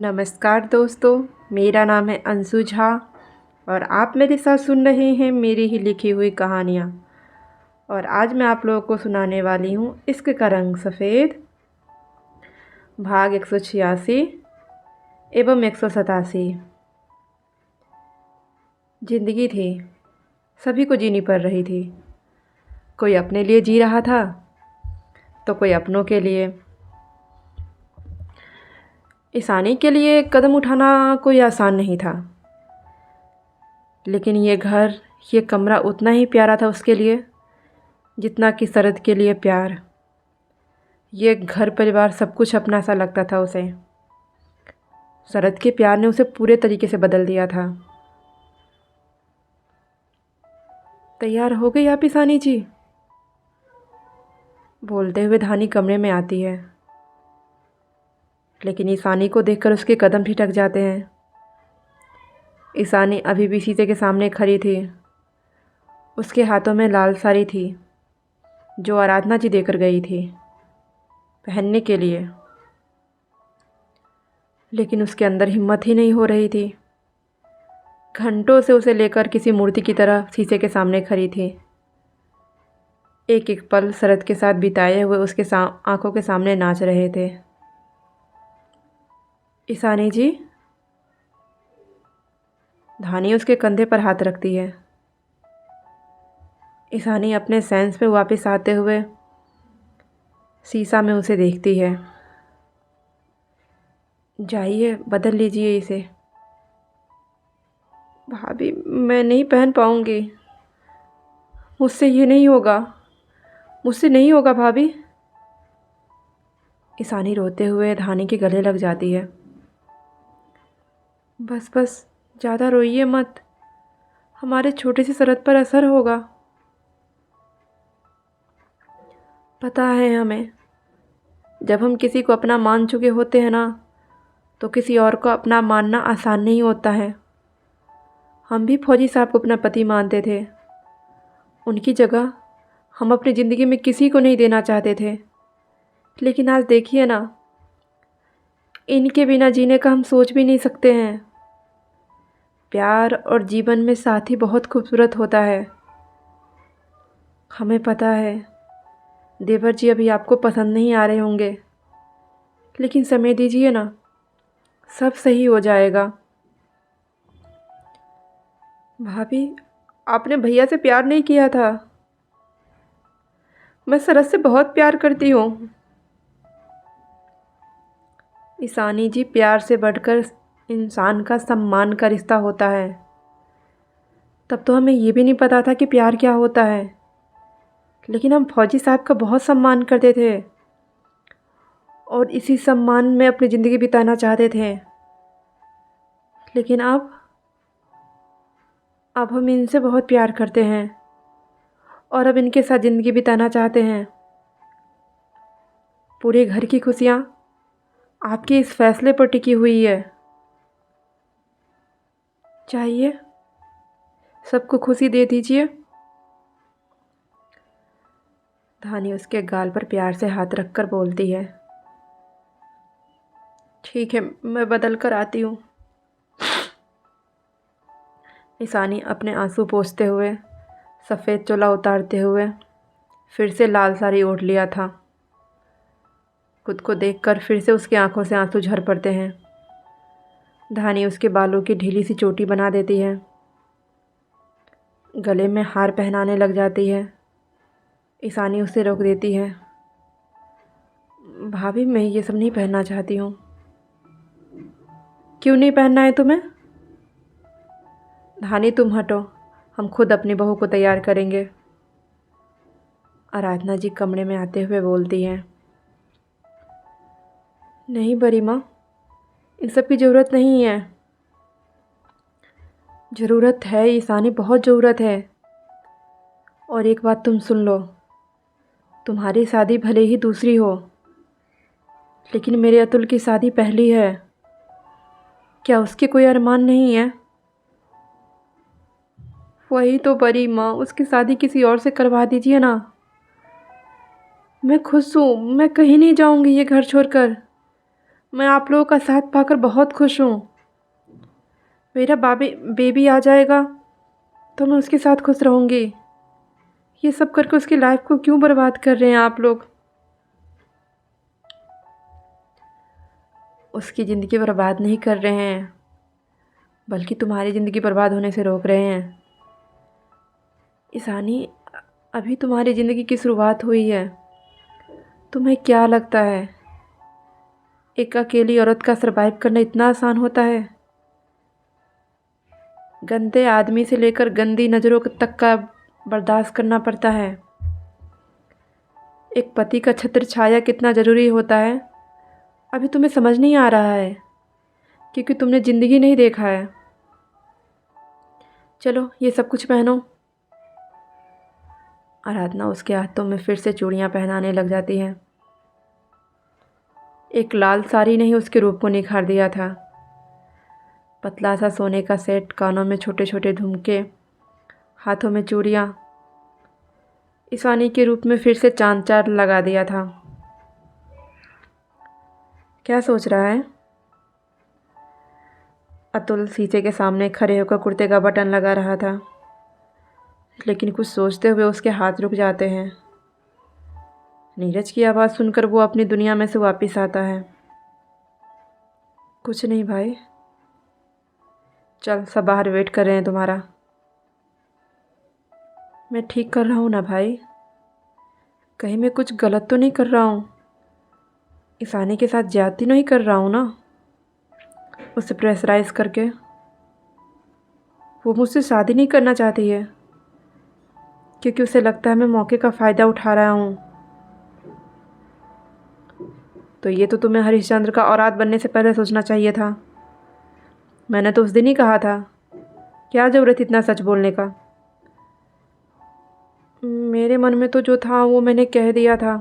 नमस्कार दोस्तों, मेरा नाम है अंशु झा और आप मेरे साथ सुन रहे हैं मेरी ही लिखी हुई कहानियाँ। और आज मैं आप लोगों को सुनाने वाली हूँ इश्क का रंग सफ़ेद, भाग 186 एवं 187। जिंदगी थी, सभी को जीनी पड़ रही थी। कोई अपने लिए जी रहा था तो कोई अपनों के लिए। ईशानी के लिए कदम उठाना कोई आसान नहीं था, लेकिन ये घर, ये कमरा उतना ही प्यारा था उसके लिए जितना कि शरद के लिए प्यार। ये घर परिवार सब कुछ अपना सा लगता था उसे। शरद के प्यार ने उसे पूरे तरीके से बदल दिया था। तैयार हो गई आप ईशानी जी? बोलते हुए धानी कमरे में आती है, लेकिन ईशानी को देखकर उसके कदम ठिठक जाते हैं। ईशानी अभी भी शीशे के सामने खड़ी थी। उसके हाथों में लाल साड़ी थी जो आराधना जी देकर गई थी पहनने के लिए, लेकिन उसके अंदर हिम्मत ही नहीं हो रही थी। घंटों से उसे लेकर किसी मूर्ति की तरह शीशे के सामने खड़ी थी। एक एक पल शरद के साथ बिताए हुए उसके आंखों के सामने नाच रहे थे। ईशानी जी? धानी उसके कंधे पर हाथ रखती है। ईशानी अपने सेंस पे वापस आते हुए शीशा में उसे देखती है। जाइए, बदल लीजिए इसे। भाभी, मैं नहीं पहन पाऊंगी, मुझसे ये नहीं होगा, मुझसे नहीं होगा भाभी। ईशानी रोते हुए धानी के गले लग जाती है। बस बस, ज़्यादा रोइए मत, हमारे छोटे से शरद पर असर होगा। पता है हमें, जब हम किसी को अपना मान चुके होते हैं ना, तो किसी और को अपना मानना आसान नहीं होता है। हम भी फौजी साहब को अपना पति मानते थे। उनकी जगह हम अपनी ज़िंदगी में किसी को नहीं देना चाहते थे, लेकिन आज देखिए ना, इनके बिना जीने का हम सोच भी नहीं सकते हैं। प्यार और जीवन में साथी बहुत खूबसूरत होता है। हमें पता है देवर जी अभी आपको पसंद नहीं आ रहे होंगे, लेकिन समय दीजिए ना, सब सही हो जाएगा। भाभी, आपने भैया से प्यार नहीं किया था। मैं शरद से बहुत प्यार करती हूँ। ईशानी जी, प्यार से बढ़कर इंसान का सम्मान का रिश्ता होता है। तब तो हमें ये भी नहीं पता था कि प्यार क्या होता है, लेकिन हम फौजी साहब का बहुत सम्मान करते थे और इसी सम्मान में अपनी ज़िंदगी बिताना चाहते थे। लेकिन अब हम इनसे बहुत प्यार करते हैं और अब इनके साथ ज़िंदगी बिताना चाहते हैं। पूरे घर की खुशियाँ आपके इस फैसले पर टिकी हुई है। चाहिए, सबको खुशी दे दीजिए। धानी उसके गाल पर प्यार से हाथ रखकर बोलती है, ठीक है, मैं बदल कर आती हूँ। ईशानी अपने आंसू पोंछते हुए, सफ़ेद चोला उतारते हुए फिर से लाल साड़ी ओढ़ लिया था। खुद को देखकर फिर से उसकी आंखों से आंसू झर पड़ते हैं। धानी उसके बालों की ढीली सी चोटी बना देती है, गले में हार पहनाने लग जाती है। ईशानी उसे रोक देती है। भाभी, मैं ये सब नहीं पहनना चाहती हूँ। क्यों नहीं पहनना है तुम्हें? धानी, तुम हटो, हम खुद अपनी बहू को तैयार करेंगे। आराधना जी कमरे में आते हुए बोलती हैं, नहीं बड़ी माँ, इन सब की ज़रूरत नहीं है। ज़रूरत है ईशानी, बहुत ज़रूरत है। और एक बात तुम सुन लो, तुम्हारी शादी भले ही दूसरी हो, लेकिन मेरे अतुल की शादी पहली है। क्या उसके कोई अरमान नहीं है? वही तो बड़ी माँ, उसकी शादी किसी और से करवा दीजिए ना। मैं खुश हूँ, मैं कहीं नहीं जाऊँगी ये घर छोड़कर। मैं आप लोगों का साथ पाकर बहुत खुश हूँ। मेरा बेबी आ जाएगा तो मैं उसके साथ खुश रहूँगी। ये सब करके उसकी लाइफ को क्यों बर्बाद कर रहे हैं आप लोग? उसकी ज़िंदगी बर्बाद नहीं कर रहे हैं, बल्कि तुम्हारी ज़िंदगी बर्बाद होने से रोक रहे हैं। ईशानी, अभी तुम्हारी ज़िंदगी की शुरुआत हुई है। तुम्हें क्या लगता है एक अकेली औरत का सरवाइव करना इतना आसान होता है? गंदे आदमी से लेकर गंदी नज़रों तक का बर्दाश्त करना पड़ता है। एक पति का छत्र छाया कितना ज़रूरी होता है अभी तुम्हें समझ नहीं आ रहा है, क्योंकि तुमने ज़िंदगी नहीं देखा है। चलो ये सब कुछ पहनो। आराधना उसके हाथों में फिर से चूड़ियाँ पहनाने लग जाती है। एक लाल साड़ी ने ही उसके रूप को निखार दिया था। पतला सा सोने का सेट, कानों में छोटे छोटे झुमके, हाथों में चूड़ियाँ, ईशानी के रूप में फिर से चांद चार लगा दिया था। क्या सोच रहा है? अतुल शीशे के सामने खड़े होकर कुर्ते का बटन लगा रहा था, लेकिन कुछ सोचते हुए उसके हाथ रुक जाते हैं। नीरज की आवाज़ सुनकर वो अपनी दुनिया में से वापस आता है। कुछ नहीं भाई, चल सब बाहर वेट कर रहे हैं तुम्हारा। मैं ठीक कर रहा हूँ ना भाई, कहीं मैं कुछ गलत तो नहीं कर रहा हूँ? ईशानी के साथ ज्यादती नहीं कर रहा हूँ ना, उसे प्रेशराइज करके? वो मुझसे शादी नहीं करना चाहती है क्योंकि उसे लगता है मैं मौके का फ़ायदा उठा रहा हूँ। तो ये तो तुम्हें हरिश्चंद्र का औलाद बनने से पहले सोचना चाहिए था। मैंने तो उस दिन ही कहा था, क्या ज़रूरत इतना सच बोलने का? मेरे मन में तो जो था वो मैंने कह दिया था।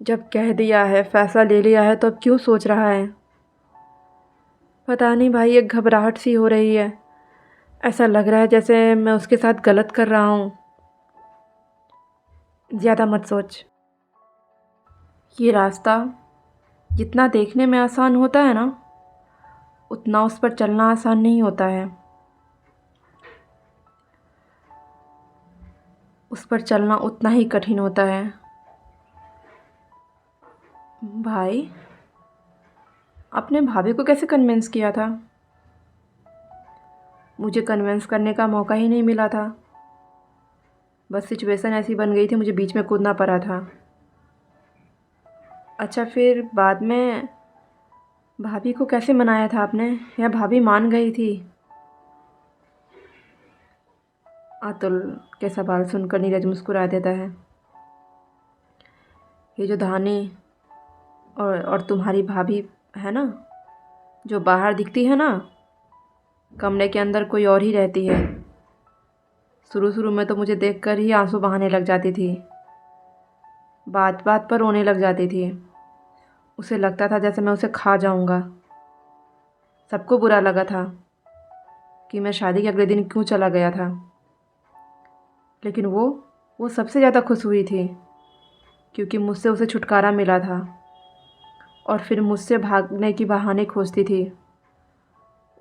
जब कह दिया है, फैसला ले लिया है, तो अब क्यों सोच रहा है? पता नहीं भाई, एक घबराहट सी हो रही है। ऐसा लग रहा है जैसे मैं उसके साथ गलत कर रहा हूँ। ज़्यादा मत सोच। ये रास्ता जितना देखने में आसान होता है ना, उतना उस पर चलना आसान नहीं होता है। उस पर चलना उतना ही कठिन होता है। भाई, आपने भाभी को कैसे कन्विंस किया था? मुझे कन्विंस करने का मौका ही नहीं मिला था। बस सिचुएशन ऐसी बन गई थी, मुझे बीच में कूदना पड़ा था। अच्छा, फिर बाद में भाभी को कैसे मनाया था आपने, या भाभी मान गई थी? अतुल के सवाल सुनकर नीरज मुस्कुरा देता है। ये जो धानी और तुम्हारी भाभी है ना, जो बाहर दिखती है ना, कमरे के अंदर कोई और ही रहती है। शुरू शुरू में तो मुझे देखकर ही आंसू बहाने लग जाती थी, बात बात पर रोने लग जाती थी। उसे लगता था जैसे मैं उसे खा जाऊंगा। सबको बुरा लगा था कि मैं शादी के अगले दिन क्यों चला गया था, लेकिन वो सबसे ज़्यादा खुश हुई थी क्योंकि मुझसे उसे छुटकारा मिला था, और फिर मुझसे भागने की बहाने खोजती थी।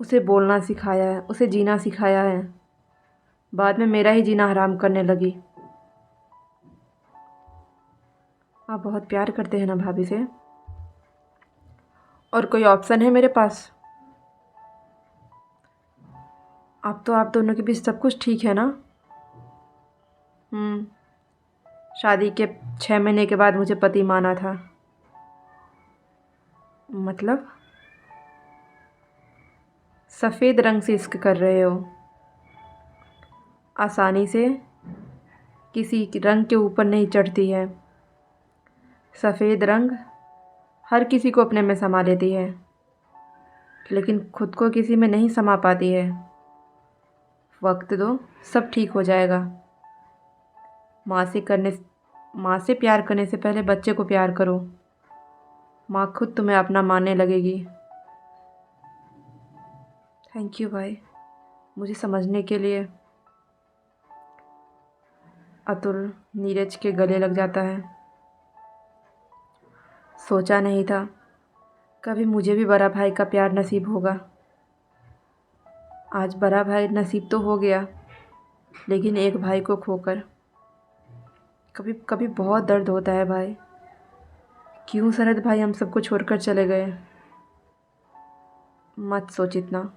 उसे बोलना सिखाया है, उसे जीना सिखाया है। बाद में मेरा ही जीना हराम करने लगी। आप बहुत प्यार करते हैं ना भाभी से? और कोई ऑप्शन है मेरे पास? अब तो आप दोनों के बीच सब कुछ ठीक है ना? शादी के 6 महीने के बाद मुझे पति माना था। मतलब? सफ़ेद रंग से इश्क कर रहे हो? आसानी से किसी रंग के ऊपर नहीं चढ़ती है। सफ़ेद रंग हर किसी को अपने में समा लेती है, लेकिन खुद को किसी में नहीं समा पाती है। वक्त दो, सब ठीक हो जाएगा। माँ से प्यार करने से पहले बच्चे को प्यार करो। माँ खुद तुम्हें अपना मानने लगेगी। थैंक यू भाई, मुझे समझने के लिए। अतुल नीरज के गले लग जाता है। सोचा नहीं था कभी मुझे भी बड़ा भाई का प्यार नसीब होगा। आज बड़ा भाई नसीब तो हो गया, लेकिन एक भाई को खोकर कभी कभी बहुत दर्द होता है भाई। क्यों सरहद भाई हम सबको छोड़कर चले गए? मत सोच इतना।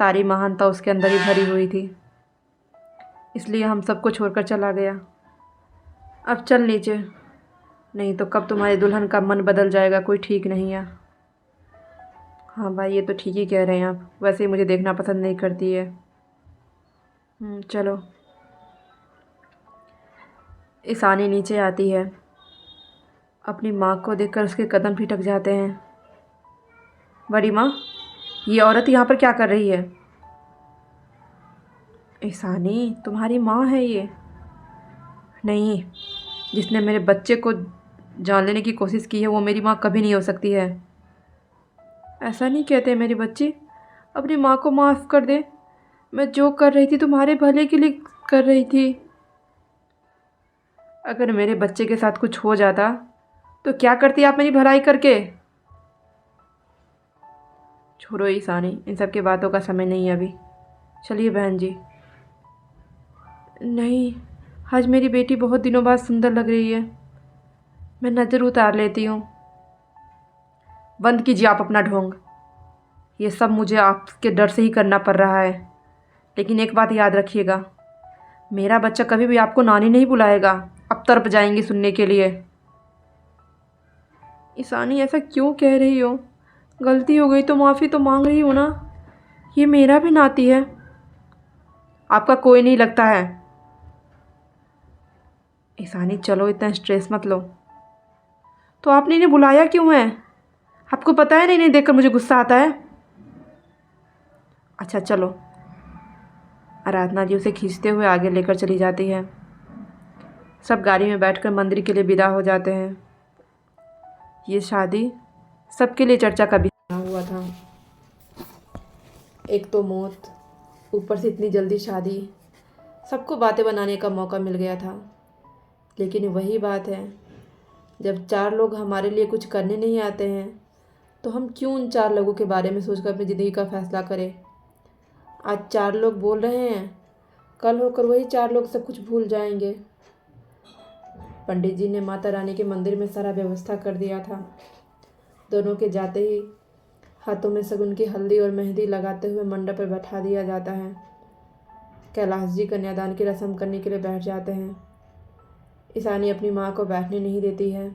सारी महानता उसके अंदर ही भरी हुई थी, इसलिए हम सबको छोड़कर चला गया। अब चल नीचे, नहीं तो कब तुम्हारे दुल्हन का मन बदल जाएगा, कोई ठीक नहीं है। हाँ भाई, ये तो ठीक ही कह रहे हैं आप। वैसे ही मुझे देखना पसंद नहीं करती है। चलो। ईशानी नीचे आती है। अपनी माँ को देखकर उसके कदम ठिठक जाते हैं। बड़ी माँ, ये औरत यहाँ पर क्या कर रही है? ईशानी, तुम्हारी माँ है ये? नहीं, जिसने मेरे बच्चे को जान लेने की कोशिश की है वो मेरी माँ कभी नहीं हो सकती है। ऐसा नहीं कहते मेरी बच्ची, अपनी माँ को माफ़ कर दे। मैं जो कर रही थी तुम्हारे भले के लिए कर रही थी। अगर मेरे बच्चे के साथ कुछ हो जाता तो क्या करती आप मेरी भलाई करके? छोड़ो ईशानी, इन सब की बातों का समय नहीं है अभी। चलिए बहन जी। नहीं, आज मेरी बेटी बहुत दिनों बाद सुंदर लग रही है, मैं नज़र उतार लेती हूँ। बंद कीजिए आप अपना ढोंग। ये सब मुझे आपके डर से ही करना पड़ रहा है, लेकिन एक बात याद रखिएगा, मेरा बच्चा कभी भी आपको नानी नहीं बुलाएगा। अब तड़प जाएंगी सुनने के लिए। ईशानी, ऐसा क्यों कह रही हो? गलती हो गई तो माफ़ी तो मांग रही हो ना। ये मेरा भी नाती है। आपका कोई नहीं लगता है। ईशानी चलो, इतना स्ट्रेस मत लो। तो आपने इन्हें बुलाया क्यों है? आपको पता है ना इन्हें देखकर मुझे गुस्सा आता है। अच्छा चलो। आराधना जी उसे खींचते हुए आगे लेकर चली जाती है। सब गाड़ी में बैठकर मंदिर के लिए विदा हो जाते हैं। ये शादी सबके लिए चर्चा का विषय हुआ था। एक तो मौत, ऊपर से इतनी जल्दी शादी, सबको बातें बनाने का मौका मिल गया था। लेकिन वही बात है, जब चार लोग हमारे लिए कुछ करने नहीं आते हैं तो हम क्यों उन चार लोगों के बारे में सोचकर अपनी ज़िंदगी का फैसला करें। आज चार लोग बोल रहे हैं, कल होकर वही चार लोग सब कुछ भूल जाएंगे। पंडित जी ने माता रानी के मंदिर में सारा व्यवस्था कर दिया था। दोनों के जाते ही हाथों में सगुन की हल्दी और मेहंदी लगाते हुए मंडप पर बैठा दिया जाता है। कैलाश जी कन्यादान की रस्म करने के लिए बैठ जाते हैं। ईशानी अपनी माँ को बैठने नहीं देती है।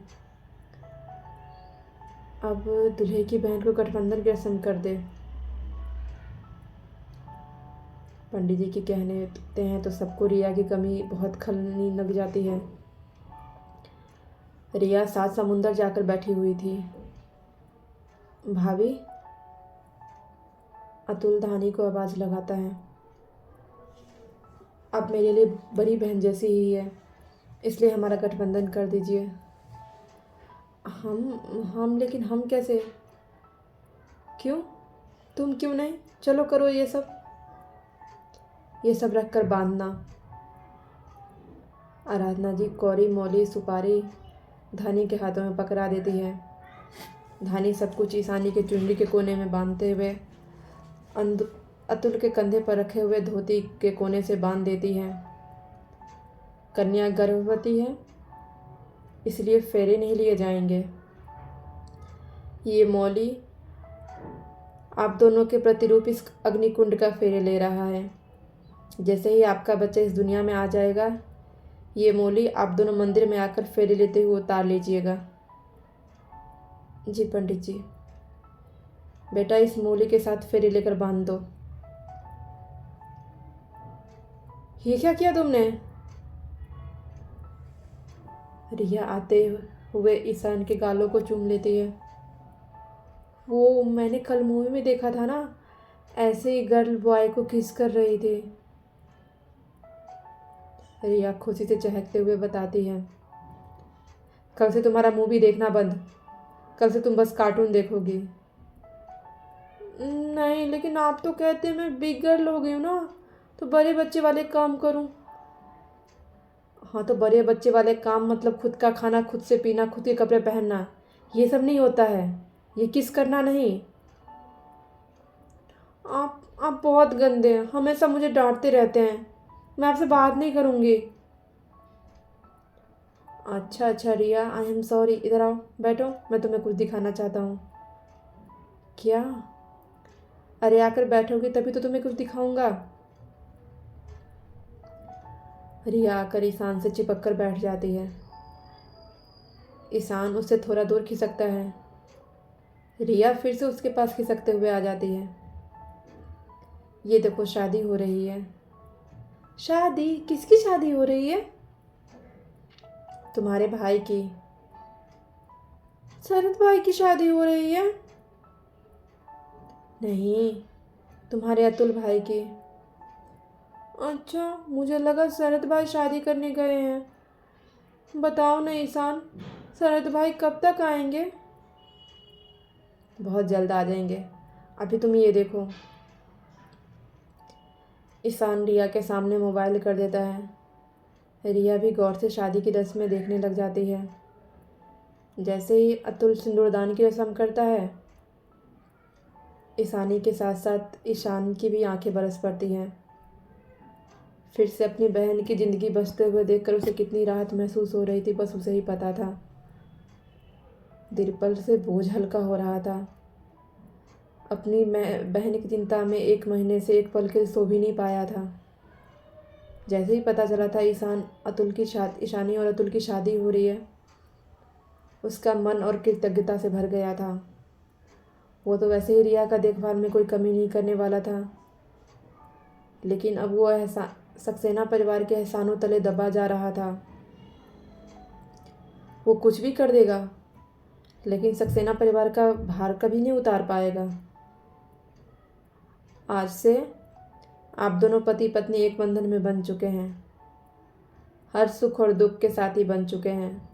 अब दूल्हे की बहन को गठबंधन की रस्म कर दे। पंडित जी के कहने होते हैं तो सबको रिया की कमी बहुत खलनी लग जाती है। रिया सात समुंदर जाकर बैठी हुई थी। भाभी, अतुल धानी को आवाज़ लगाता है। अब मेरे लिए बड़ी बहन जैसी ही है, इसलिए हमारा गठबंधन कर दीजिए। हम लेकिन हम कैसे? क्यों? तुम क्यों नहीं? चलो करो ये सब रख कर बांधना। आराधना जी कौड़ी मौली सुपारी धानी के हाथों में पकड़ा देती है। धानी सब कुछ ईशानी के चुनरी के कोने में बांधते हुए अतुल के कंधे पर रखे हुए धोती के कोने से बांध देती है। कन्या गर्भवती है, इसलिए फेरे नहीं लिए जाएंगे। ये मौली आप दोनों के प्रतिरूप इस अग्निकुंड का फेरे ले रहा है। जैसे ही आपका बच्चा इस दुनिया में आ जाएगा, ये मौली आप दोनों मंदिर में आकर फेरे लेते हुए उतार लीजिएगा। जी पंडित जी। बेटा, इस मौली के साथ फेरे लेकर बांध दो। ये क्या किया तुमने? रिया आते हुए ईशान के गालों को चूम लेती है। वो मैंने कल मूवी में देखा था ना, ऐसे ही गर्ल बॉय को किस कर रही थी। रिया खुशी से चहकते हुए बताती है। कल से तुम्हारा मूवी देखना बंद, कल से तुम बस कार्टून देखोगी। नहीं, लेकिन आप तो कहते हैं मैं बिग गर्ल हो गई हूँ ना, तो बड़े बच्चे वाले काम करूँ। हाँ, तो बड़े बच्चे वाले काम मतलब खुद का खाना खुद से पीना, खुद के कपड़े पहनना, ये सब नहीं होता है। ये किस करना नहीं। आप बहुत गंदे हैं, हमेशा मुझे डांटते रहते हैं। मैं आपसे बात नहीं करूँगी। अच्छा अच्छा रिया, आई एम सॉरी। इधर आओ, बैठो, मैं तुम्हें कुछ दिखाना चाहता हूँ। क्या? अरे आकर बैठोगी तभी तो तुम्हें कुछ दिखाऊंगा। रिया आकर ईशान से चिपक कर बैठ जाती है। ईशान उससे थोड़ा दूर खिसकता है। रिया फिर से उसके पास खिसकते हुए आ जाती है। ये देखो, शादी हो रही है। शादी? किसकी शादी हो रही है? तुम्हारे भाई की। शरद भाई की शादी हो रही है? नहीं, तुम्हारे अतुल भाई की। अच्छा, मुझे लगा शरद भाई शादी करने गए हैं। बताओ ना ईशान, शरद भाई कब तक आएंगे? बहुत जल्द आ जाएंगे। अभी तुम ये देखो। ईशान रिया के सामने मोबाइल कर देता है। रिया भी गौर से शादी की रस्में देखने लग जाती है। जैसे ही अतुल सिंदूरदान की रस्म करता है, ईशानी के साथ साथ ईशान की भी आंखें बरस पड़ती हैं। फिर से अपनी बहन की ज़िंदगी बसते हुए देखकर उसे कितनी राहत महसूस हो रही थी, बस उसे ही पता था। दिल पर से बोझ हल्का हो रहा था। अपनी बहन की चिंता में 1 महीने से एक पल के सो भी नहीं पाया था। जैसे ही पता चला था ईशानी और अतुल की शादी हो रही है, उसका मन और कृतज्ञता से भर गया था। वो तो वैसे ही रिया का देखभाल में कोई कमी नहीं करने वाला था, लेकिन अब वो सक्सेना परिवार के एहसानों तले दबा जा रहा था। वो कुछ भी कर देगा, लेकिन सक्सेना परिवार का भार कभी नहीं उतार पाएगा। आज से आप दोनों पति पत्नी एक बंधन में बन चुके हैं। हर सुख और दुख के साथी बन चुके हैं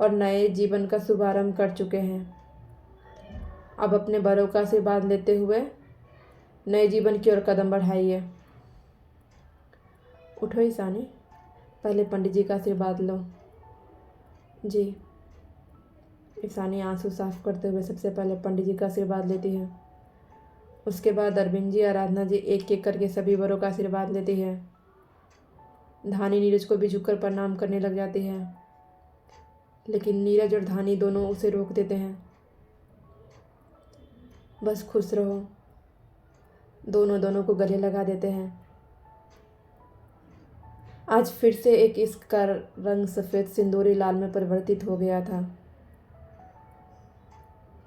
और नए जीवन का शुभारंभ कर चुके हैं। अब अपने बड़ों का आशीर्वाद लेते हुए नए जीवन की ओर कदम बढ़ाइए। उठो ईशानी, पहले पंडित जी का आशीर्वाद लो। जी। ईशानी आंसू साफ करते हुए सबसे पहले पंडित जी का आशीर्वाद लेती है। उसके बाद अरविंद जी, आराधना जी एक एक करके सभी बड़ों का आशीर्वाद लेती है। धानी नीरज को भी झुककर प्रणाम करने लग जाती है, लेकिन नीरज और धानी दोनों उसे रोक देते हैं। बस खुश रहो। दोनों दोनों को गले लगा देते हैं। आज फिर से एक इश्क का रंग सफ़ेद सिंदूरी लाल में परिवर्तित हो गया था।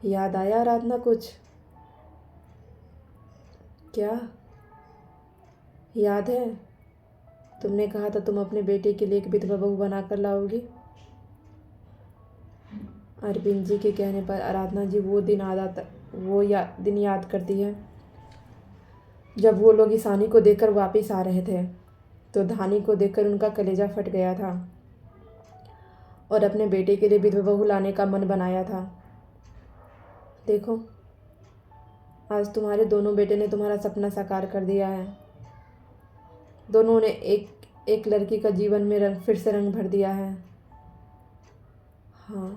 याद आया आराधना कुछ? क्या याद है? तुमने कहा था तुम अपने बेटे के लिए एक विधवा बहू बनाकर लाओगी। अरविंद जी के कहने पर आराधना जी दिन याद करती है जब वो लोग ईशानी को देखकर वापस आ रहे थे, तो धानी को देखकर उनका कलेजा फट गया था और अपने बेटे के लिए विधवा बहू लाने का मन बनाया था। देखो, आज तुम्हारे दोनों बेटे ने तुम्हारा सपना साकार कर दिया है। दोनों ने एक लड़की का जीवन में फिर से रंग भर दिया है। हाँ,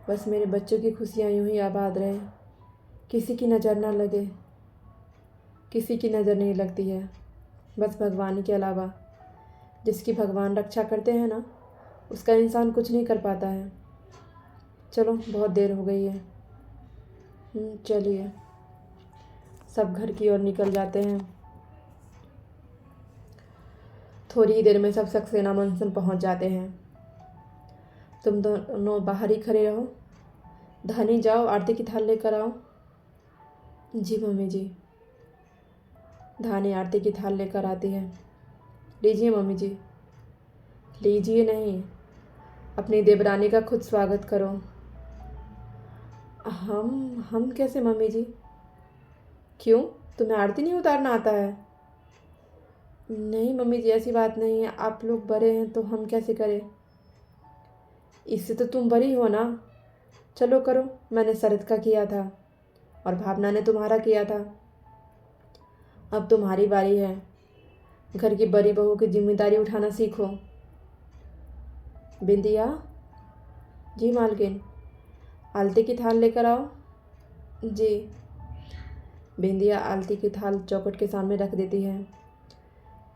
बस मेरे बच्चों की खुशियाँ यूं ही आबाद रहे, किसी की नज़र ना लगे। किसी की नज़र नहीं लगती है, बस भगवान के अलावा। जिसकी भगवान रक्षा करते हैं ना, उसका इंसान कुछ नहीं कर पाता है। चलो, बहुत देर हो गई है। चलिए, सब घर की ओर निकल जाते हैं। थोड़ी ही देर में सब सक्सेना मंसन पहुंच जाते हैं। तुम दोनों बाहर ही खड़े रहो। धानी, जाओ आरती की थाल लेकर आओ। जी मम्मी जी। धानी आरती की थाल लेकर आती है। लीजिए मम्मी जी। लीजिए नहीं, अपनी देवरानी का खुद स्वागत करो। हम कैसे मम्मी जी? क्यों, तुम्हें आरती नहीं उतारना आता है? नहीं मम्मी जी, ऐसी बात नहीं है। आप लोग बड़े हैं तो हम कैसे करें? इससे तो तुम बड़ी हो ना। चलो करो, मैंने शरद का किया था और भावना ने तुम्हारा किया था। अब तुम्हारी बारी है। घर की बड़ी बहू की जिम्मेदारी उठाना सीखो। बिंदिया। जी मालकिन। आलती की थाल लेकर आओ। जी। बिंदिया आलती की थाल चौखट के सामने रख देती है।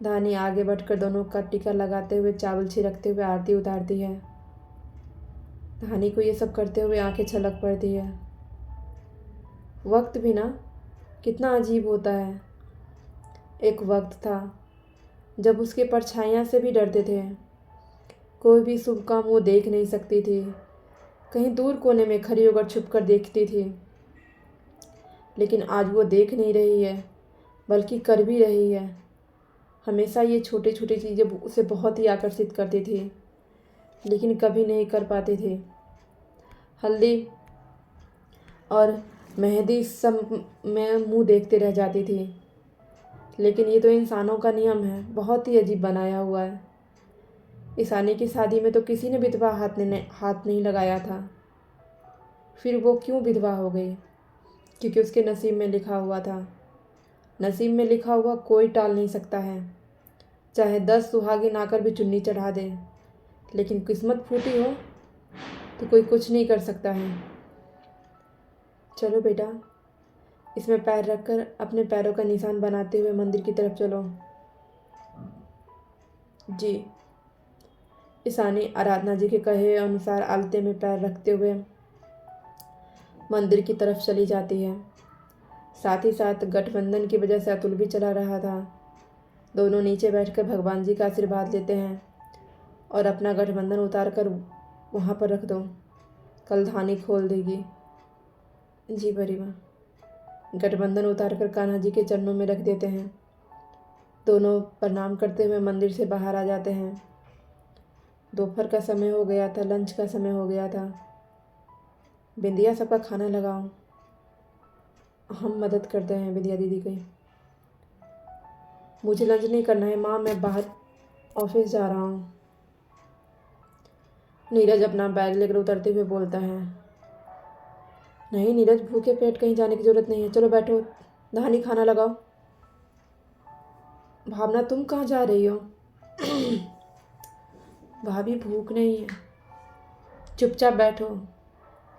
धानी आगे बढ़कर दोनों का टीका लगाते हुए चावल छिड़कते हुए आरती उतारती है। धानी को ये सब करते हुए आंखें छलक पड़ती है। वक्त भी ना कितना अजीब होता है। एक वक्त था जब उसके परछाइयाँ से भी डरते थे। कोई भी शुभ काम वो देख नहीं सकती थी। कहीं दूर कोने में खड़ी होकर छुप कर देखती थी। लेकिन आज वो देख नहीं रही है, बल्कि कर भी रही है। हमेशा ये छोटी छोटी चीज़ें उसे बहुत ही आकर्षित करती थी, लेकिन कभी नहीं कर पाती थी। हल्दी और मेहंदी सब में मुंह देखते रह जाती थी। लेकिन ये तो इंसानों का नियम है, बहुत ही अजीब बनाया हुआ है। ईशानी की शादी में तो किसी ने विधवा हाथ नहीं लगाया था। फिर वो क्यों विधवा हो गई? क्योंकि उसके नसीब में लिखा हुआ था। नसीब में लिखा हुआ कोई टाल नहीं सकता है, चाहे 10 सुहागिन आकर भी चुन्नी चढ़ा दे। लेकिन किस्मत फूटी हो तो कोई कुछ नहीं कर सकता है। चलो बेटा, इसमें पैर रखकर अपने पैरों का निशान बनाते हुए मंदिर की तरफ चलो। जी। ईशानी आराधना जी के कहे अनुसार आलते में पैर रखते हुए मंदिर की तरफ चली जाती है। साथ ही साथ गठबंधन की वजह से अतुल भी चला रहा था। दोनों नीचे बैठकर भगवान जी का आशीर्वाद लेते हैं और अपना गठबंधन उतार कर वहाँ पर रख दो, कल धानी खोल देगी। जी परिवार। गठबंधन उतार कर कान्हा जी के चरणों में रख देते हैं। दोनों प्रणाम करते हुए मंदिर से बाहर आ जाते हैं। दोपहर का समय हो गया था, लंच का समय हो गया था। बिंदिया सबका खाना लगाओ। हम मदद करते हैं बिंदिया दीदी की। मुझे लंच नहीं करना है माँ, मैं बाहर ऑफिस जा रहा हूँ। नीरज अपना बैग लेकर उतरते हुए बोलता है। नहीं नीरज, भूखे पेट कहीं जाने की ज़रूरत नहीं है, चलो बैठो, धानी खाना लगाओ। भावना तुम कहाँ जा रही हो? भाभी भूख नहीं है, चुपचाप बैठो।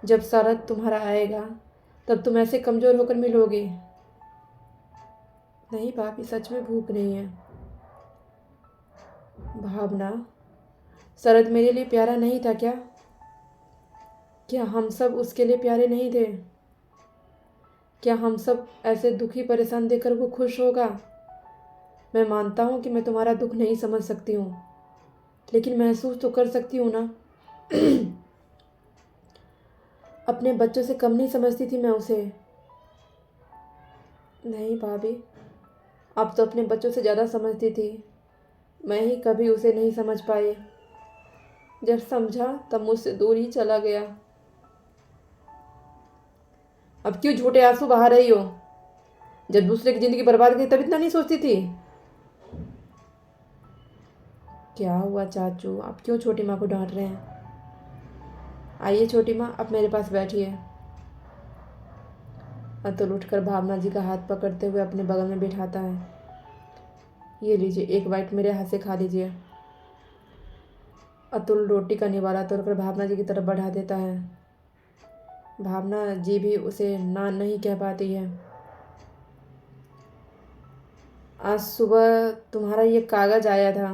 जब शरद तुम्हारा आएगा तब तुम ऐसे कमज़ोर होकर मिलोगे। नहीं भाभी, सच में भूख नहीं है। भावना, शरद मेरे लिए प्यारा नहीं था क्या? क्या हम सब उसके लिए प्यारे नहीं थे? क्या हम सब ऐसे दुखी परेशान देखकर वो खुश होगा? मैं मानता हूँ कि मैं तुम्हारा दुख नहीं समझ सकती हूँ, लेकिन महसूस तो कर सकती हूँ ना। अपने बच्चों से कम नहीं समझती थी मैं उसे। नहीं भाभी, अब तो अपने बच्चों से ज़्यादा समझती थी। मैं ही कभी उसे नहीं समझ पाई। जब समझा तब मुझसे दूर ही चला गया। अब क्यों झूठे आंसू बहा रही हो? जब दूसरे की ज़िंदगी बर्बाद की तब इतना नहीं सोचती थी? क्या हुआ चाचू, आप क्यों छोटी माँ को डांट रहे हैं? आइए छोटी माँ, अब मेरे पास बैठिए। अतुल उठकर भावना जी का हाथ पकड़ते हुए अपने बगल में बिठाता है। ये लीजिए, एक बाइट मेरे हाथ से खा लीजिए। अतुल रोटी का निवाला तोड़कर भावना जी की तरफ बढ़ा देता है। भावना जी भी उसे ना नहीं कह पाती है। आज सुबह तुम्हारा ये कागज़ आया था।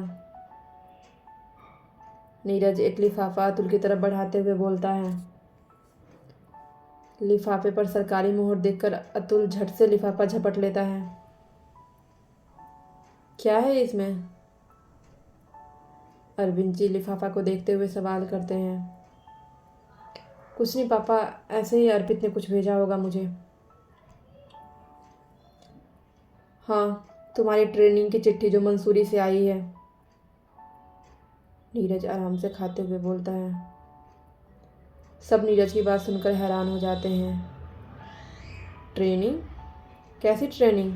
नीरज एक लिफाफा अतुल की तरफ बढ़ाते हुए बोलता है। लिफाफे पर सरकारी मोहर देखकर अतुल झट से लिफाफा झपट लेता है। क्या है इसमें? अरविंद जी लिफाफा को देखते हुए सवाल करते हैं। कुछ नहीं पापा, ऐसे ही अर्पित ने कुछ भेजा होगा मुझे। हाँ, तुम्हारी ट्रेनिंग की चिट्ठी जो मंसूरी से आई है। नीरज आराम से खाते हुए बोलता है। सब नीरज की बात सुनकर हैरान हो जाते हैं। ट्रेनिंग? कैसी ट्रेनिंग?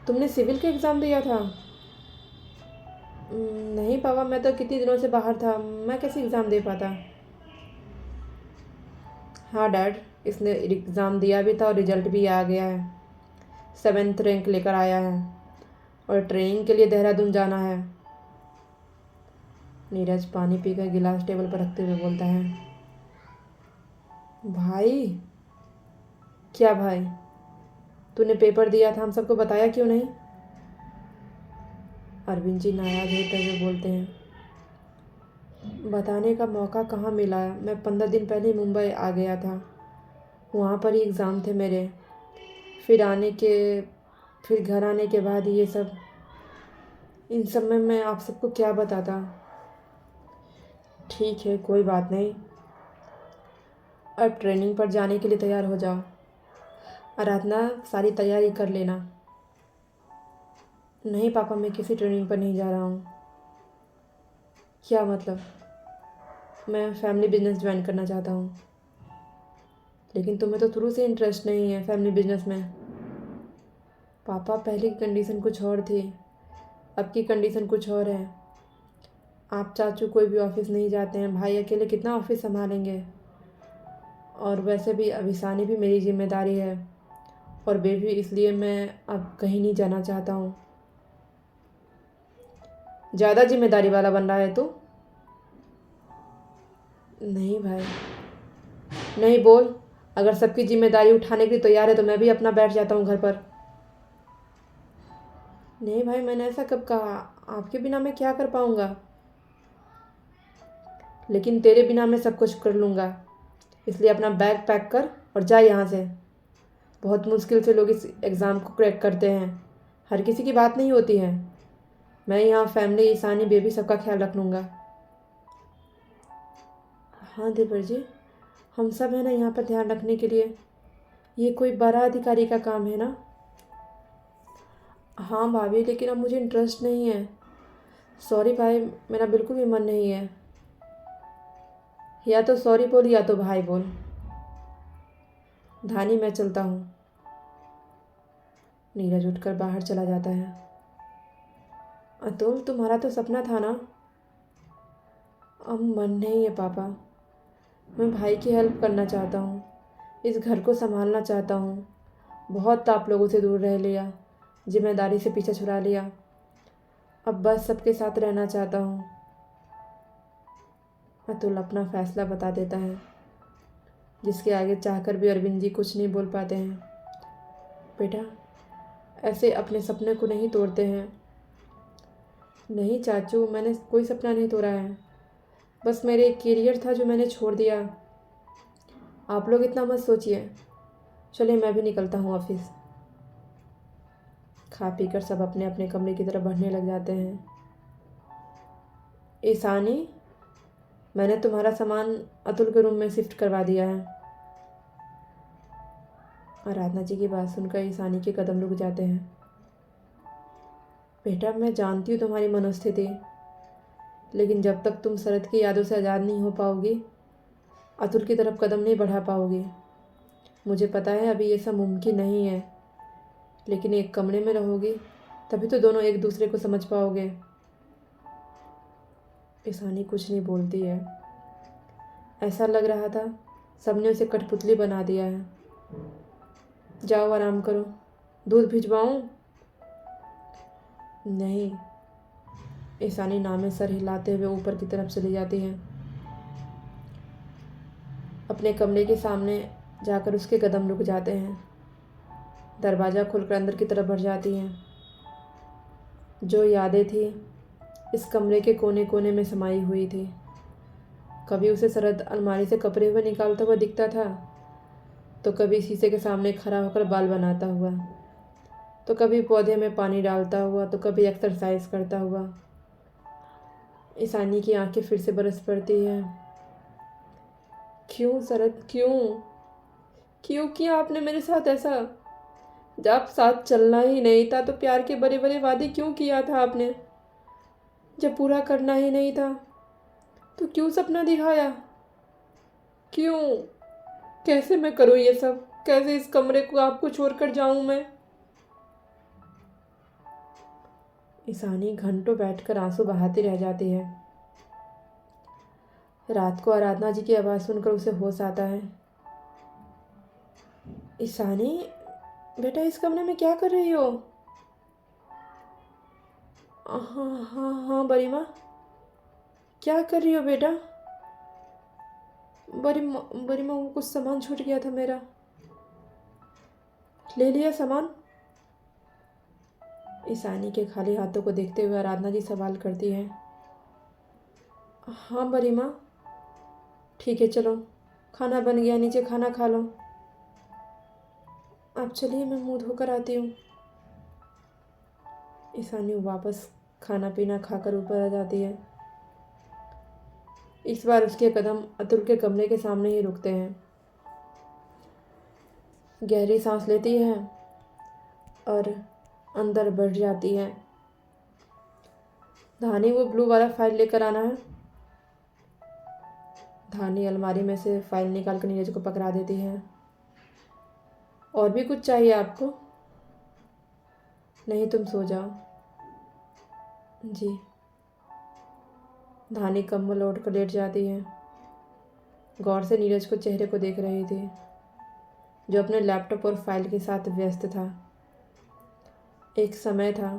तुमने सिविल का एग्ज़ाम दिया था? नहीं पापा, मैं तो कितने दिनों से बाहर था, मैं कैसे एग्ज़ाम दे पाता। हाँ डैड, इसने एग्ज़ाम दिया भी था और रिजल्ट भी आ गया है। 7th रैंक लेकर आया है और ट्रेनिंग के लिए देहरादून जाना है। नीरज पानी पीकर गिलास टेबल पर रखते हुए बोलता है। भाई? क्या भाई? तूने पेपर दिया था, हम सबको बताया क्यों नहीं? अरविंद जी नाराज होते हुए बोलते हैं, बताने का मौका कहाँ मिला। मैं 15 दिन पहले मुंबई आ गया था, वहाँ पर ही एग्ज़ाम थे मेरे। फिर आने के फिर घर आने के बाद ये सब, इन सब में मैं आप सबको क्या बताता। ठीक है, कोई बात नहीं। अब ट्रेनिंग पर जाने के लिए तैयार हो जाओ। आराधना, सारी तैयारी कर लेना। नहीं पापा, मैं किसी ट्रेनिंग पर नहीं जा रहा हूँ। क्या मतलब? मैं फैमिली बिजनेस ज्वाइन करना चाहता हूँ। लेकिन तुम्हें तो शुरू से इंटरेस्ट नहीं है फैमिली बिजनेस में। पापा, पहले की कंडीशन कुछ और थी, अब की कंडीशन कुछ और है। आप चाचू कोई भी ऑफिस नहीं जाते हैं, भाई अकेले कितना ऑफिस संभालेंगे। और वैसे भी अभिसानी भी मेरी जिम्मेदारी है, और बेबी, इसलिए मैं अब कहीं नहीं जाना चाहता हूँ। ज़्यादा जिम्मेदारी वाला बन रहा है तू। नहीं भाई, नहीं बोल। अगर सबकी जिम्मेदारी उठाने के लिए तैयार है तो मैं भी अपना बैठ जाता हूँ घर पर। नहीं भाई, मैंने ऐसा कब कहा? आपके बिना मैं क्या कर पाऊँगा? लेकिन तेरे बिना मैं सब कुछ कर लूँगा, इसलिए अपना बैग पैक कर और जा यहाँ से। बहुत मुश्किल से लोग इस एग्ज़ाम को क्रैक करते हैं, हर किसी की बात नहीं होती है। मैं यहाँ फैमिली, ईशानी, बेबी सबका ख्याल रख लूँगा। हाँ देवर जी, हम सब हैं ना यहाँ पर ध्यान रखने के लिए। ये कोई बड़ा अधिकारी का काम है ना? हाँ भाभी, लेकिन अब मुझे इंटरेस्ट नहीं है। सॉरी भाई, मेरा बिल्कुल भी मन नहीं है। या तो सॉरी बोल या तो भाई बोल। धानी, मैं चलता हूँ। नीरज उठकर बाहर चला जाता है। अतुल, तुम्हारा तो सपना था ना? अब मन नहीं है पापा। मैं भाई की हेल्प करना चाहता हूँ, इस घर को संभालना चाहता हूँ। बहुत आप लोगों से दूर रह लिया, जिम्मेदारी से पीछे छुड़ा लिया। अब बस सबके साथ रहना चाहता हूँ। अतुल अपना फैसला बता देता है, जिसके आगे चाहकर भी अरविंद जी कुछ नहीं बोल पाते हैं। बेटा, ऐसे अपने सपने को नहीं तोड़ते हैं। नहीं चाचू, मैंने कोई सपना नहीं तोड़ा है। बस मेरे एक करियर था जो मैंने छोड़ दिया। आप लोग इतना मत सोचिए। चलिए, मैं भी निकलता हूँ ऑफिस। खा पी कर सब अपने अपने कमरे की तरफ बढ़ने लग जाते हैं। ईशानी, मैंने तुम्हारा सामान अतुल के रूम में शिफ्ट करवा दिया है। आराधना जी की बात सुनकर ईशानी के कदम रुक जाते हैं। बेटा, मैं जानती हूँ तुम्हारी मनोस्थिति, लेकिन जब तक तुम शरद की यादों से आज़ाद नहीं हो पाओगी, अतुल की तरफ कदम नहीं बढ़ा पाओगी। मुझे पता है अभी ये सब मुमकिन नहीं है, लेकिन एक कमरे में रहोगी तभी तो दोनों एक दूसरे को समझ पाओगे। ईशानी कुछ नहीं बोलती है। ऐसा लग रहा था सबने उसे कठपुतली बना दिया है। जाओ आराम करो। दूध भिजवाऊं? नहीं। ईशानी नामे सर हिलाते हुए ऊपर की तरफ चली जाती है। अपने कमरे के सामने जाकर उसके कदम रुक जाते हैं। दरवाज़ा खुलकर अंदर की तरफ बढ़ जाती हैं। जो यादें थी इस कमरे के कोने कोने में समाई हुई थी। कभी उसे शरद अलमारी से कपड़े हुए निकालता हुआ दिखता था, तो कभी शीशे के सामने खड़ा होकर बाल बनाता हुआ, तो कभी पौधे में पानी डालता हुआ, तो कभी एक्सरसाइज करता हुआ। ईशानी की आंखें फिर से बरस पड़ती है। क्यों शरद, क्यों क्यों किया आपने मेरे साथ ऐसा? जब साथ चलना ही नहीं था तो प्यार के बड़े बड़े वादे क्यों किया था आपने? जब पूरा करना ही नहीं था तो क्यों सपना दिखाया? क्यों? कैसे मैं करूँ ये सब? कैसे इस कमरे को आपको छोड़कर जाऊं मैं? ईशानी घंटों बैठकर आंसू बहाती रह जाती है। रात को आराधना जी की आवाज़ सुनकर उसे होश आता है। ईशानी, बेटा इस कमरे में क्या कर रही हो? हाँ हाँ हाँ बड़ी माँ, क्या कर रही हो बेटा? बड़ी माँ को कुछ सामान छूट गया था मेरा, ले लिया सामान? ईशानी के खाली हाथों को देखते हुए आराधना जी सवाल करती है। हाँ बड़ी माँ, ठीक है, चलो खाना बन गया, नीचे खाना खा लो। आप चलिए, मैं मुंह धोकर आती हूँ। ईशानी वापस खाना पीना खाकर ऊपर आ जाती है। इस बार उसके कदम अतुल के कमरे के सामने ही रुकते हैं। गहरी सांस लेती है और अंदर बढ़ जाती है। धानी, वो ब्लू वाला फाइल लेकर आना है। धानी अलमारी में से फाइल निकाल कर नीरज को पकड़ा देती है। और भी कुछ चाहिए आपको? नहीं, तुम सो जाओ। जी। धानी कम्बल ओढ़ कर लेट जाती है। गौर से नीरज को चेहरे को देख रही थी, जो अपने लैपटॉप और फाइल के साथ व्यस्त था। एक समय था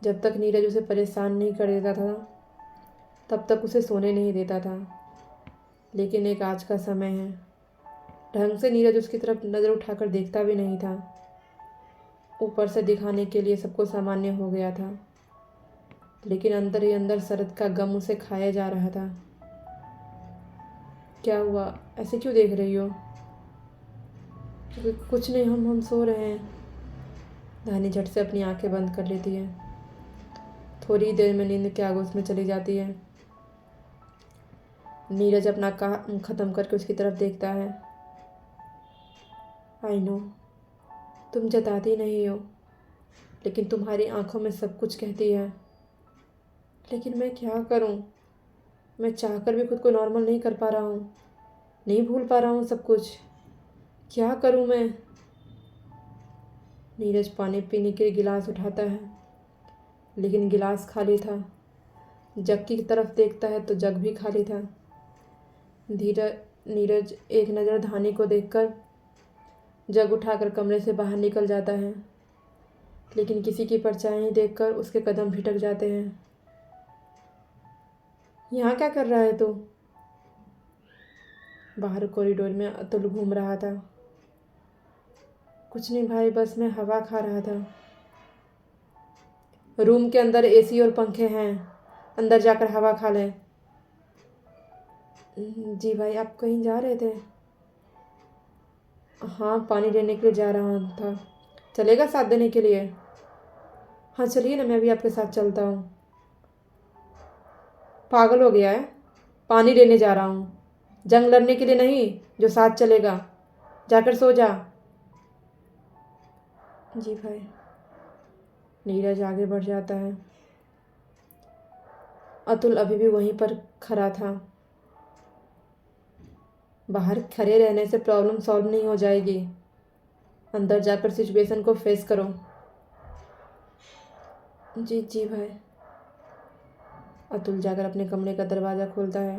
जब तक नीरज उसे परेशान नहीं कर देता था, तब तक उसे सोने नहीं देता था। लेकिन एक आज का समय है, ढंग से नीरज उसकी तरफ नज़र उठाकर देखता भी नहीं था। ऊपर से दिखाने के लिए सबको सामान्य हो गया था, लेकिन अंदर ही अंदर शरद का गम उसे खाया जा रहा था। क्या हुआ, ऐसे क्यों देख रही हो? कुछ नहीं, हम सो रहे हैं। धानी झट से अपनी आंखें बंद कर लेती है। थोड़ी देर में नींद के आगोश में चली जाती है। नीरज अपना काम ख़त्म करके उसकी तरफ देखता है। आई नो, तुम जताती नहीं हो, लेकिन तुम्हारी आंखों में सब कुछ कहती है। लेकिन मैं क्या करूं? मैं चाहकर भी खुद को नॉर्मल नहीं कर पा रहा हूँ, नहीं भूल पा रहा हूँ सब कुछ। क्या करूं मैं? नीरज पानी पीने के लिए गिलास उठाता है, लेकिन गिलास खाली था। जग की तरफ देखता है तो जग भी खाली था। नीरज एक नज़र धानी को देखकर जग उठाकर कमरे से बाहर निकल जाता है, लेकिन किसी की परछाई देखकर उसके कदम भिटक जाते हैं। यहाँ क्या कर रहा है तू? बाहर कॉरिडोर में अतुल घूम रहा था। कुछ नहीं भाई, बस मैं हवा खा रहा था। रूम के अंदर एसी और पंखे हैं, अंदर जाकर हवा खा लें। जी भाई, आप कहीं जा रहे थे? हाँ, पानी लेने के लिए जा रहा था। चलेगा साथ देने के लिए? हाँ चलिए ना, मैं भी आपके साथ चलता हूँ। पागल हो गया है? पानी लेने जा रहा हूँ, जंग लड़ने के लिए नहीं जो साथ चलेगा। जाकर सो जा। जी भाई। नीरज आगे बढ़ जाता है। अतुल अभी भी वहीं पर खड़ा था। बाहर खड़े रहने से प्रॉब्लम सॉल्व नहीं हो जाएगी, अंदर जाकर सिचुएशन को फेस करो। जी जी भाई। अतुल जाकर अपने कमरे का दरवाज़ा खोलता है,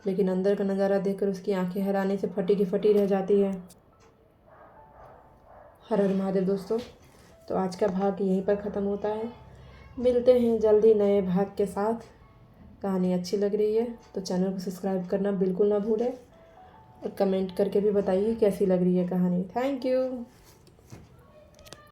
लेकिन अंदर का नज़ारा देखकर उसकी आंखें हैरानी से फटी की फटी रह जाती है। हर हर महादेव दोस्तों, तो आज का भाग यहीं पर ख़त्म होता है। मिलते हैं जल्दी नए भाग के साथ। कहानी अच्छी लग रही है तो चैनल को सब्सक्राइब करना बिल्कुल ना भूलें, और कमेंट करके भी बताइए कैसी लग रही है कहानी। Thank you.